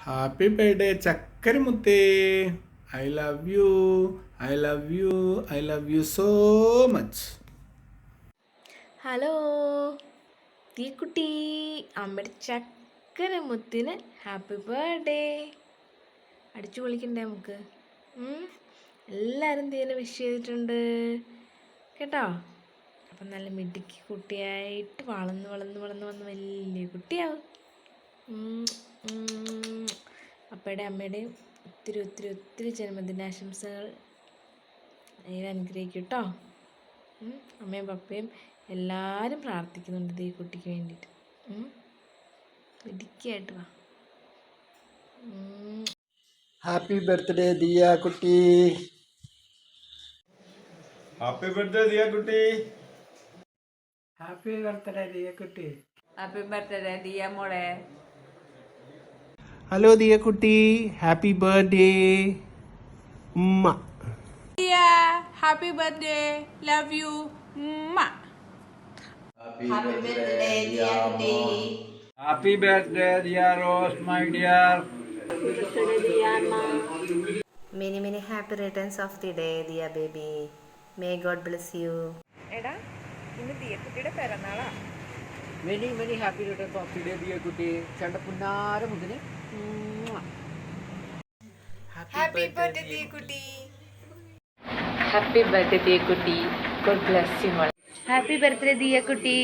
Happy birthday ചക്കരമുത്തേ. I love you, I love you, I love you so much. Hello തീക്കുട്ടി, അമ്മയുടെ ചക്കരമുത്തിന് happy birthday. അടിച്ചു പൊളിക്കണ്ടേ നമുക്ക്? എല്ലാവരും തീരെ വിഷ് ചെയ്തിട്ടുണ്ട് കേട്ടോ. അപ്പം നല്ല മിടുക്കി കുട്ടിയായിട്ട് വളർന്ന് വളർന്ന് വളർന്ന് വന്ന് വലിയ കുട്ടിയാവും. അപ്പയുടെ അമ്മയുടെയും ഒത്തിരി ഒത്തിരി ഒത്തിരി ജന്മദിനാശംസകൾ ദൈവം അനുഗ്രഹിക്കും കേട്ടോ. അമ്മയും പപ്പയും എല്ലാവരും പ്രാർത്ഥിക്കുന്നുണ്ട് ഈ കുട്ടിക്ക് വേണ്ടിയിട്ട്. മിടുക്കിയായിട്ട് വാ. ഹാപ്പി ബർത്ത്ഡേ ദിയ കുട്ടി. ഹാപ്പി ബർത്ത്ഡേ ദിയ കുട്ടി. ഹാപ്പി ബർത്ത്ഡേ ദിയ കുട്ടി. ഹാപ്പി ബർത്ത്ഡേ ദിയ മോളെ. ഹലോ ദിയ കുട്ടി, ഹാപ്പി ബർത്ത്ഡേ ഉമ്മ. Diya happy birthday, love you ഉമ്മ. Happy birthday, dear കുട്ടി. Happy birthday, dear Rose, my dear. Many many happy returns of the day, dear baby. May God bless you. എടാ, ഇന്ന് ദിയക്കുട്ടിയുടെ പിറന്നാളാ. Many many happy returns of the day Diya കുട്ടി. ചേട്ട പുന്നാര മുതിന് ഹാപ്പി ബർത്ത്ഡേ ദിയക്കുട്ടി. Happy birthday, dear കുട്ടി. God bless you all. Happy birthday ദിയക്കുട്ടി.